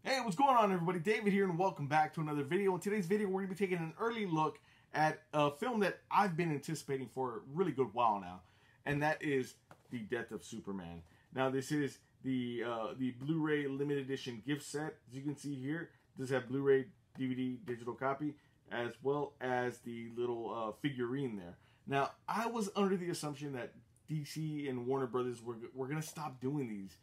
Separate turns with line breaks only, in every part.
Hey, what's going on, everybody? David here, and welcome back to another video. In today's video, we're going to be taking an early look at a film that I've been anticipating for a really good while now, and that is The Death of Superman. Now, this is the Blu-ray limited edition gift set. As you can see here, this has Blu-ray, DVD, digital copy, as well as the little figurine there. Now, I was under the assumption that DC and Warner Brothers were going to stop doing these.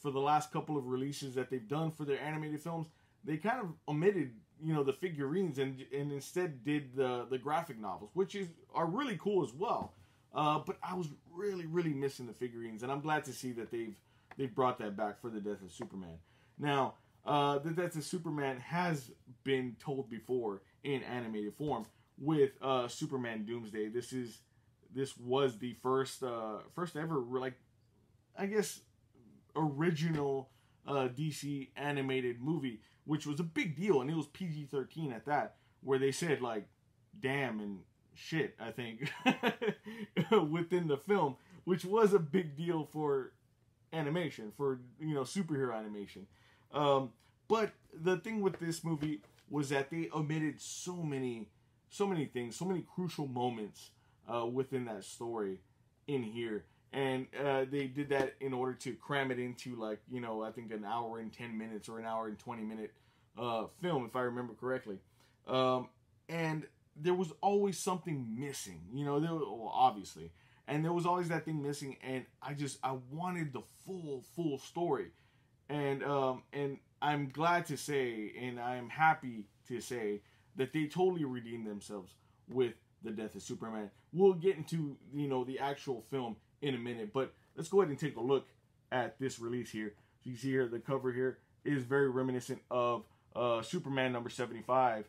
For the last couple of releases that they've done for their animated films, they kind of omitted, the figurines and instead did the graphic novels, which are really cool as well. But I was really missing the figurines, and I'm glad to see that they've brought that back for The Death of Superman. Now, The Death of Superman has been told before in animated form with Superman Doomsday. This was the first ever, original DC animated movie, which was a big deal, and it was PG-13 at that, where they said like damn and shit, I think, within the film, which was a big deal for animation, for superhero animation. But the thing with this movie was that they omitted so many things, so many crucial moments within that story in here. And they did that in order to cram it into, I think an hour and 10 minutes or an hour and 20-minute film, if I remember correctly. And there was always something missing, obviously. And there was always that thing missing, and I wanted the full story. And I'm glad to say, and I'm happy to say, that they totally redeemed themselves with The Death of Superman. We'll get into, the actual film in a minute, but let's go ahead and take a look at this release here. So you see here, the cover here is very reminiscent of Superman number 75.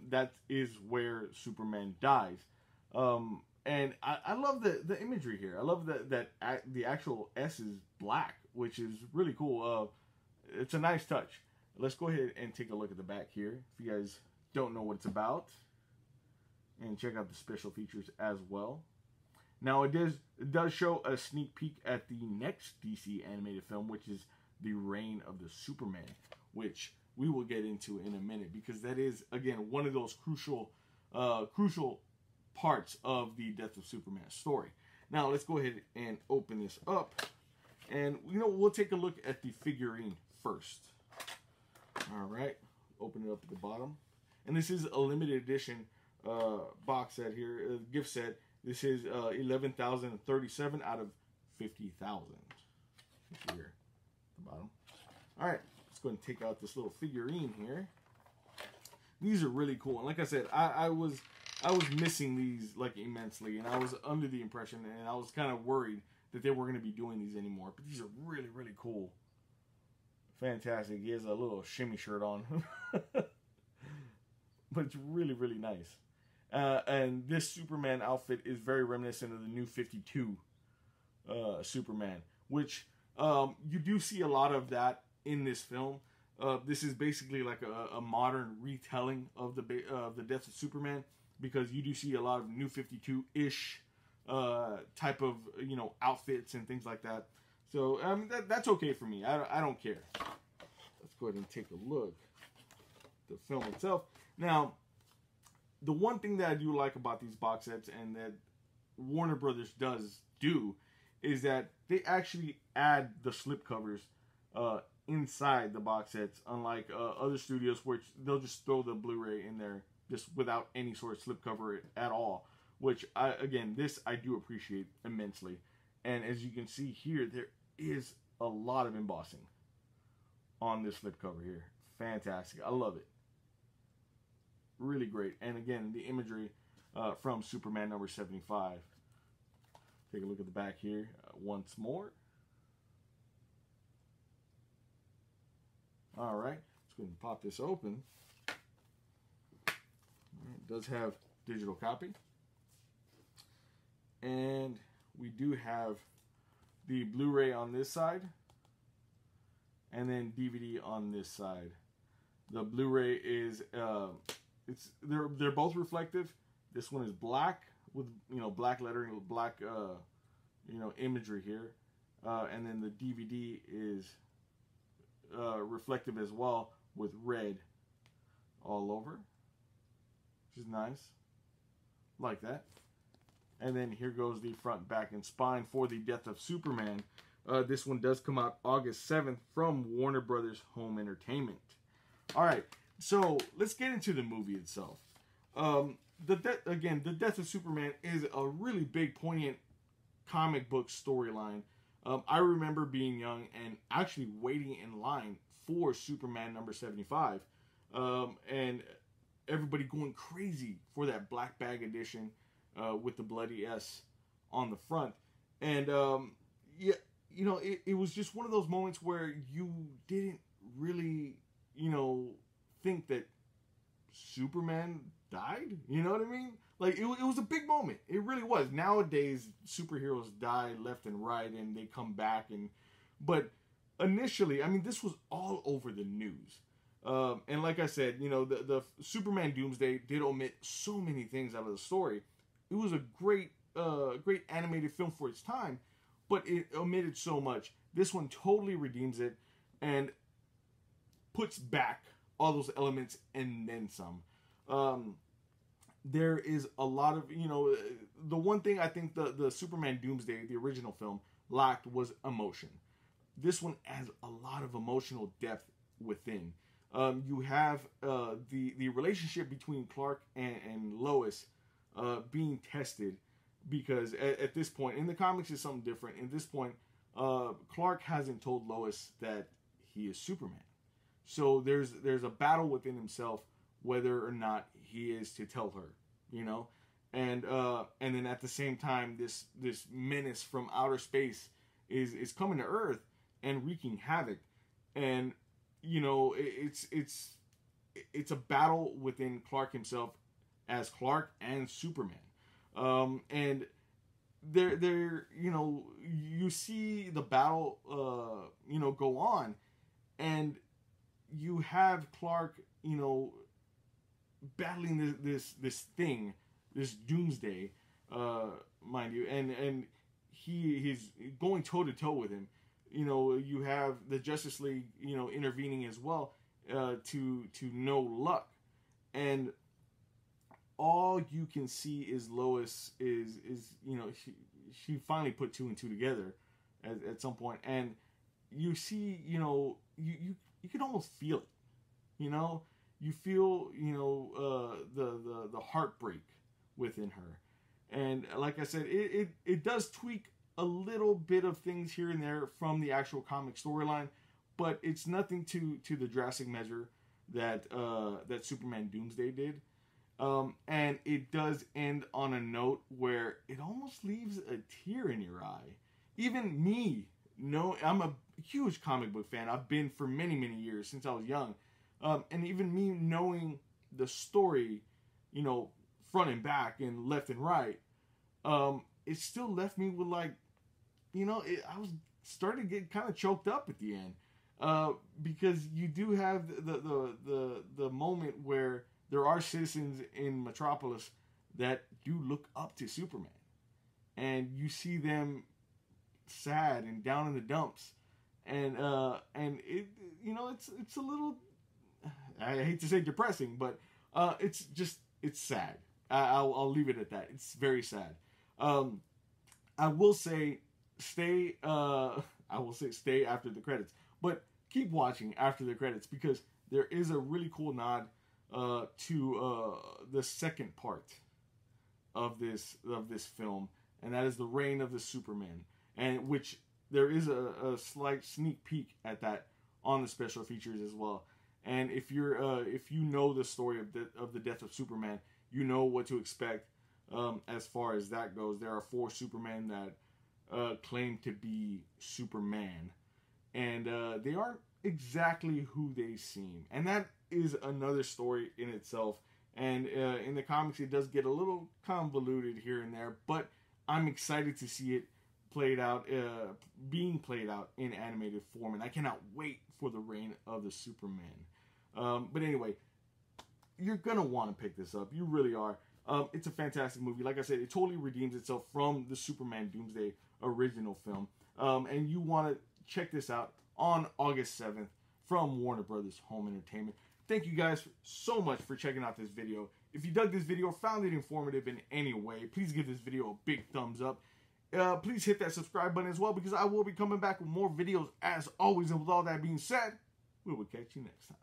That is where Superman dies. And I love the imagery here. I love that the actual S is black, which is really cool. It's a nice touch. Let's go ahead and take a look at the back here, if you guys don't know what it's about, and check out the special features as well. Now, it does show a sneak peek at the next DC animated film, which is The Reign of the Superman, which we will get into in a minute, because that is, again, one of those crucial parts of the Death of Superman story. Now, let's go ahead and open this up, and, we'll take a look at the figurine first. All right, open it up at the bottom. And this is a limited edition box set here, gift set. This is 11,037 out of 50,000. Here, at the bottom. All right, let's go and take out this little figurine here. These are really cool, and like I said, I was missing these immensely, and I was under the impression, and I was kind of worried that they weren't going to be doing these anymore. But these are really cool, fantastic. He has a little shimmy shirt on, but it's really nice. And this Superman outfit is very reminiscent of the New 52 Superman, which you do see a lot of that in this film. This is basically like a modern retelling of the Death of Superman, because you do see a lot of New 52-ish type of outfits and things like that. So that's okay for me. I don't care. Let's go ahead and take a look at the film itself. Now, the one thing that I do like about these box sets, and that Warner Brothers does do, is that they actually add the slipcovers inside the box sets, unlike other studios, which they'll just throw the Blu-ray in there just without any sort of slipcover at all, which I do appreciate immensely. And as you can see here, there is a lot of embossing on this slipcover here. Fantastic. I love it. Really great. And again, the imagery from Superman number 75. Take a look at the back here once more. All right, let's go ahead and pop this open. It does have digital copy. And we do have the Blu-ray on this side, and then DVD on this side. The Blu-ray is they're both reflective. This one is black with black lettering, black imagery here, and then the DVD is reflective as well with red all over, which is nice, like that. And then here goes the front, back, and spine for The Death of Superman. This one does come out August 7th from Warner Brothers Home Entertainment. All right, so let's get into the movie itself. The Death of Superman is a really big, poignant comic book storyline. I remember being young and actually waiting in line for Superman number 75, and everybody going crazy for that black bag edition with the bloody S on the front. And it was just one of those moments where you didn't really, think that Superman died. You know what I mean? Like, it was a big moment. It really was. Nowadays, superheroes die left and right, and they come back. But initially, I mean, this was all over the news. And like I said, the Superman Doomsday did omit so many things out of the story. It was a great animated film for its time, but it omitted so much. This one totally redeems it and puts back all those elements and then some. There is a lot of, the one thing I think the Superman Doomsday, the original film, lacked was emotion. This one has a lot of emotional depth within. You have the relationship between Clark and Lois being tested, because at this point, in the comics it's something different. At this point, Clark hasn't told Lois that he is Superman. So there's a battle within himself whether or not he is to tell her, and then at the same time, this menace from outer space is coming to Earth and wreaking havoc, and it's a battle within Clark himself as Clark and Superman, and there you see the battle go on, and you have Clark battling this thing, this doomsday, mind you, and he's going toe to toe with him. You have the Justice League, intervening as well, to no luck, and all you can see is Lois is she finally put two and two together at some point, and you see you can almost feel it, you feel the heartbreak within her, and like I said, it does tweak a little bit of things here and there from the actual comic storyline, but it's nothing to the drastic measure that Superman Doomsday did, and it does end on a note where it almost leaves a tear in your eye. Even me, I'm a huge comic book fan. I've been for many, many years since I was young. And even me knowing the story, front and back and left and right, it still left me with I was starting to get kind of choked up at the end, because you do have the moment where there are citizens in Metropolis that do look up to Superman, and you see them sad and down in the dumps, and it it's a little, I hate to say depressing, but it's sad. I'll leave it at that. It's very sad. I will say stay after the credits, but keep watching after the credits, because there is a really cool nod to the second part of this film, and that is the Reign of the Superman, and which there is a slight sneak peek at that on the special features as well. And if you know the story of the death of Superman, you know what to expect as far as that goes. There are 4 Supermen that claim to be Superman, and they aren't exactly who they seem, and that is another story in itself. And in the comics, it does get a little convoluted here and there, but I'm excited to see it being played out in animated form, and I cannot wait for the Reign of the Superman. But anyway, you're gonna want to pick this up. You really are. It's a fantastic movie. Like I said, it totally redeems itself from the Superman Doomsday original film. And you want to check this out on August 7th from Warner Brothers Home Entertainment. Thank you guys so much for checking out this video. If you dug this video, found it informative in any way, please give this video a big thumbs up. Please hit that subscribe button as well, because I will be coming back with more videos as always. And with all that being said, we will catch you next time.